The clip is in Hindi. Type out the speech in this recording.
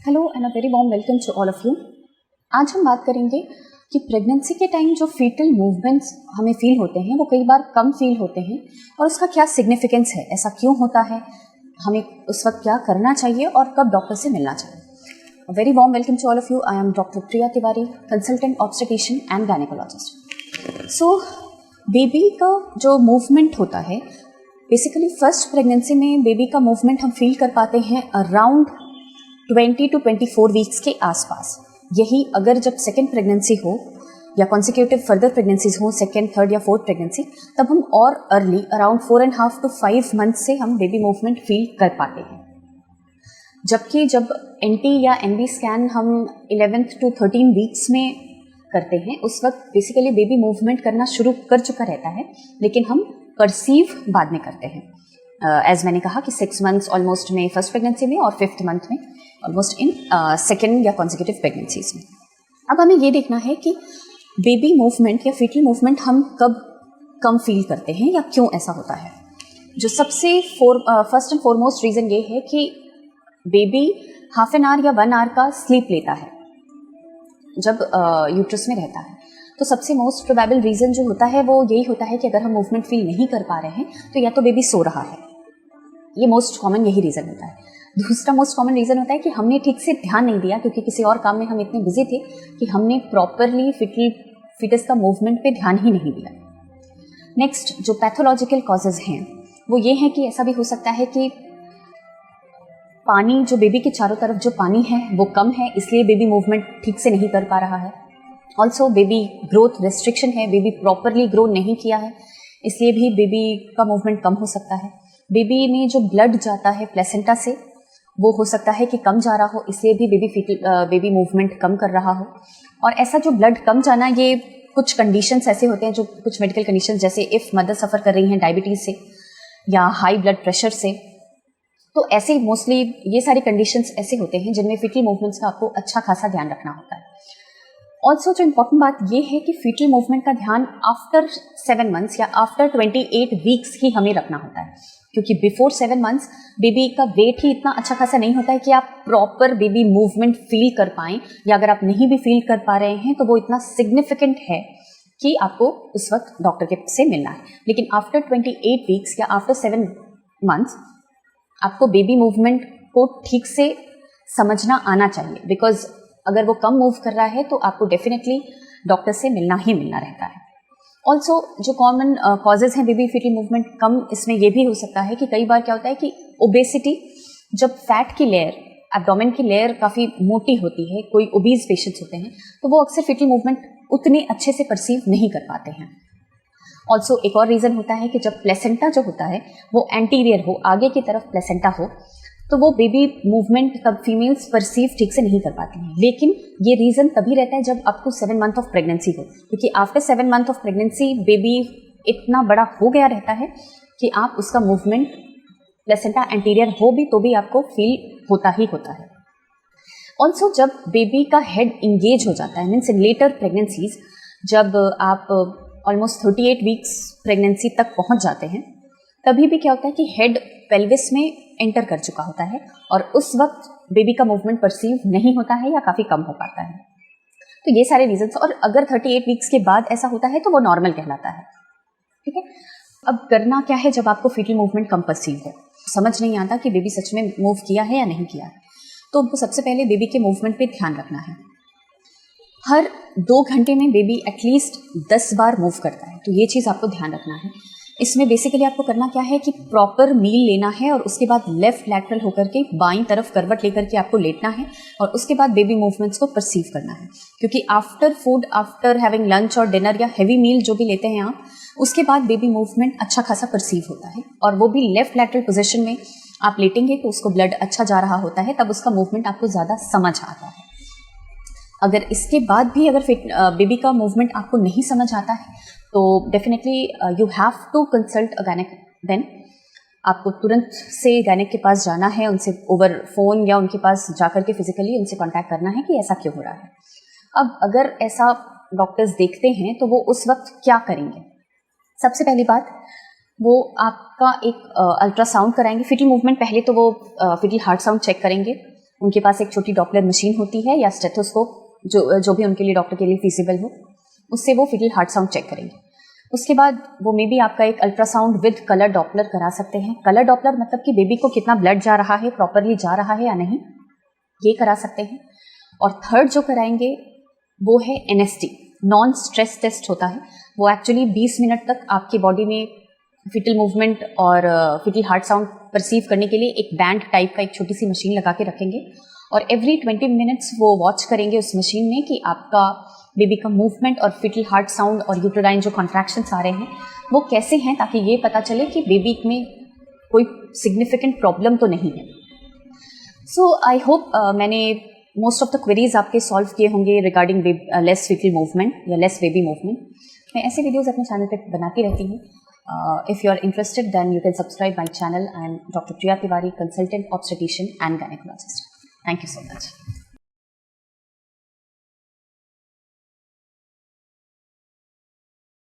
Hello and a very warm welcome to all of you. आज हम बात करेंगे कि प्रेगनेंसी के टाइम जो फीटल मूवमेंट्स हमें फील होते हैं वो कई बार कम फील होते हैं और उसका क्या सिग्निफिकेंस है, ऐसा क्यों होता है, हमें उस वक्त क्या करना चाहिए और कब डॉक्टर से मिलना चाहिए। Very warm welcome to all of you. I am doctor Priya Tiwari, consultant obstetrician and gynaecologist. So baby का जो मूवमेंट होता है, बेसिकली फर्स्ट प्रेगनेंसी में बेबी का मूवमेंट हम फील कर पाते हैं अराउंड 20 to 24 वीक्स के आसपास। यही अगर जब सेकेंड प्रेगनेंसी हो या कॉन्सिक्यूटिव फर्दर प्रेगनेंसीज हो, सेकेंड, थर्ड या फोर्थ प्रेगनेंसी, तब हम और अर्ली अराउंड 4.5 to 5 मंथ से हम बेबी मूवमेंट फील कर पाते हैं। जबकि जब एनटी या एनबी स्कैन हम 11th to 13 वीक्स में करते हैं, उस वक्त बेसिकली बेबी मूवमेंट करना शुरू कर चुका रहता है, लेकिन हम परसीव बाद में करते हैं। एज मैंने कहा कि 6 मंथ्स ऑलमोस्ट में फर्स्ट प्रेगनेंसी में और 5th मंथ में ऑलमोस्ट इन सेकेंड या कॉन्सिक्यूटिव प्रेगनेंसीज में। अब हमें ये देखना है कि बेबी मूवमेंट या फीटल मूवमेंट हम कब कम फील करते हैं या क्यों ऐसा होता है। जो सबसे फर्स्ट एंड फॉरमोस्ट रीज़न ये है कि बेबी हाफ एन आवर या 1 आवर का स्लीप लेता है जब यूट्रस में रहता है। तो सबसे मोस्ट प्रोबेबल रीज़न जो होता है वो यही होता है कि अगर हम मूवमेंट फील नहीं कर पा रहे हैं तो या तो बेबी सो रहा है, ये मोस्ट कॉमन यही रीज़न होता है। दूसरा मोस्ट कॉमन रीज़न होता है कि हमने ठीक से ध्यान नहीं दिया, क्योंकि किसी और काम में हम इतने बिजी थे कि हमने प्रॉपरली फिटस का मूवमेंट पे ध्यान ही नहीं दिया। नेक्स्ट जो पैथोलॉजिकल कॉजेज़ हैं वो ये हैं कि ऐसा भी हो सकता है कि पानी, जो बेबी के चारों तरफ जो पानी है वो कम है, इसलिए बेबी मूवमेंट ठीक से नहीं कर पा रहा है। ऑल्सो बेबी ग्रोथ रेस्ट्रिक्शन है, बेबी प्रॉपरली ग्रो नहीं किया है, इसलिए भी बेबी का मूवमेंट कम हो सकता है। बेबी में जो ब्लड जाता है प्लेसेंटा से वो हो सकता है कि कम जा रहा हो, इसलिए भी बेबी मूवमेंट कम कर रहा हो। और ऐसा जो ब्लड कम जाना, ये कुछ कंडीशंस ऐसे होते हैं, जो कुछ मेडिकल कंडीशंस, जैसे इफ़ मदर सफ़र कर रही हैं डायबिटीज़ से या हाई ब्लड प्रेशर से, तो ऐसे मोस्टली ये सारी कंडीशंस ऐसे होते हैं जिनमें फीटल मूवमेंट्स का आपको अच्छा खासा ध्यान रखना होता है। ऑल्सो जो इम्पॉर्टेंट बात ये है कि फीटल मूवमेंट का ध्यान आफ्टर 7 मंथ्स या आफ्टर 28 वीक्स ही हमें रखना होता है, क्योंकि बिफोर 7 मंथ्स बेबी का वेट ही इतना अच्छा खासा नहीं होता है कि आप प्रॉपर बेबी मूवमेंट फील कर पाएँ, या अगर आप नहीं भी फील कर पा रहे हैं तो वो इतना सिग्निफिकेंट है कि आपको उस वक्त डॉक्टर के से मिलना है। लेकिन आफ्टर 28 वीक्स या आफ्टर 7 मंथ्स आपको बेबी मूवमेंट को ठीक से समझना आना चाहिए, बिकॉज अगर वो कम मूव कर रहा है तो आपको डेफिनेटली डॉक्टर से मिलना ही मिलना रहता है। ऑल्सो जो कॉमन कॉजेज़ हैं बेबी फीटल मूवमेंट कम, इसमें ये भी हो सकता है कि कई बार क्या होता है कि ओबेसिटी, जब फैट की लेयर, एब्डोमेन की लेयर काफ़ी मोटी होती है, कोई ओबीज पेशेंट्स होते हैं, तो वो अक्सर फीटल मूवमेंट उतने अच्छे से परसीव नहीं कर पाते हैं। ऑल्सो एक और रीज़न होता है कि जब प्लेसेंटा जो होता है वो एंटीरियर हो, आगे की तरफ प्लेसेंटा हो, तो वो बेबी मूवमेंट तब फीमेल्स परसीव ठीक से नहीं कर पाती हैं। लेकिन ये रीज़न तभी रहता है जब आपको 7 मंथ ऑफ प्रेगनेंसी हो, क्योंकि after 7 month of pregnancy baby इतना बड़ा हो गया रहता है कि आप उसका मूवमेंट प्लेसेंटा एंटीरियर हो भी तो भी आपको फील होता ही होता है। ऑल्सो जब बेबी का हेड इंगेज हो जाता है, मीन्स इन लेटर प्रेगनेंसीज, जब आप ऑलमोस्ट 38 वीक्स प्रेगनेंसी तक पहुंच जाते हैं, तभी भी क्या होता है कि हेड पेल्विस में एंटर कर चुका होता है और उस वक्त बेबी का मूवमेंट परसीव नहीं होता है या काफ़ी कम हो पाता है। तो ये सारे रीजंस, और अगर 38 वीक्स के बाद ऐसा होता है तो वो नॉर्मल कहलाता है। ठीक है, अब करना क्या है जब आपको फीटल मूवमेंट कम परसीव हो, समझ नहीं आता कि बेबी सच में मूव किया है या नहीं किया है, तो हमको सबसे पहले बेबी के मूवमेंट पे ध्यान रखना है। हर 2 घंटे में बेबी एटलीस्ट 10 बार मूव करता है, तो ये चीज़ आपको ध्यान रखना है। इसमें बेसिकली आपको करना क्या है कि प्रॉपर मील लेना है और उसके बाद लेफ्ट लैटरल होकर के बाईं तरफ करवट लेकर के आपको लेटना है और उसके बाद बेबी मूवमेंट्स को परसीव करना है। क्योंकि after food, after having lunch और डिनर या हैवी मील जो भी लेते हैं आप, उसके बाद बेबी मूवमेंट अच्छा खासा परसीव होता है, और वो भी लेफ्ट लैटरल पोजिशन में आप लेटेंगे तो उसको ब्लड अच्छा जा रहा होता है, तब उसका मूवमेंट आपको ज़्यादा समझ आता है। अगर इसके बाद भी अगर बेबी का मूवमेंट आपको नहीं समझ आता है तो definitely you have to consult a गायनेक। देन आपको तुरंत से गायनेक के पास जाना है, उनसे ओवर फोन या उनके पास जाकर के फिजिकली उनसे कांटेक्ट करना है कि ऐसा क्यों हो रहा है। अब अगर ऐसा डॉक्टर्स देखते हैं तो वो उस वक्त क्या करेंगे? सबसे पहली बात, वो आपका एक अल्ट्रासाउंड कराएंगे। फीटल मूवमेंट पहले तो वो फीटल हार्ट साउंड चेक करेंगे, उनके पास एक छोटी डॉपलर मशीन होती है या स्टेथोस्कोप, जो भी उनके लिए डॉक्टर के लिए फीसिबल हो, उससे वो फीटल हार्ट साउंड चेक करेंगे। उसके बाद वो मे बी आपका एक अल्ट्रासाउंड विद कलर डॉपलर करा सकते हैं। कलर डॉपलर मतलब कि बेबी को कितना ब्लड जा रहा है, प्रॉपरली जा रहा है या नहीं, ये करा सकते हैं। और थर्ड जो कराएंगे वो है NST, नॉन स्ट्रेस टेस्ट होता है। वो एक्चुअली 20 मिनट तक आपकी बॉडी में फीटल मूवमेंट और फीटल हार्ट साउंड परसीव करने के लिए एक बैंड टाइप का एक छोटी सी मशीन लगा के रखेंगे और एवरी 20 मिनट्स वो वॉच करेंगे उस मशीन में कि आपका बेबी का मूवमेंट और फीटल हार्ट साउंड और यूट्राइन जो कॉन्ट्रैक्शंस आ रहे हैं वो कैसे हैं, ताकि ये पता चले कि बेबी में कोई सिग्निफिकेंट प्रॉब्लम तो नहीं है। सो आई होप मैंने मोस्ट ऑफ द क्वेरीज आपके सॉल्व किए होंगे रिगार्डिंग लेस फीटल मूवमेंट या लेस बेबी मूवमेंट। मैं ऐसे वीडियोज़ अपने चैनल पे बनाती रहती हूँ। If you are interested, then you can subscribe my channel. I am Dr. Priya Tiwari, consultant obstetrician and gynecologist. Thank you so much.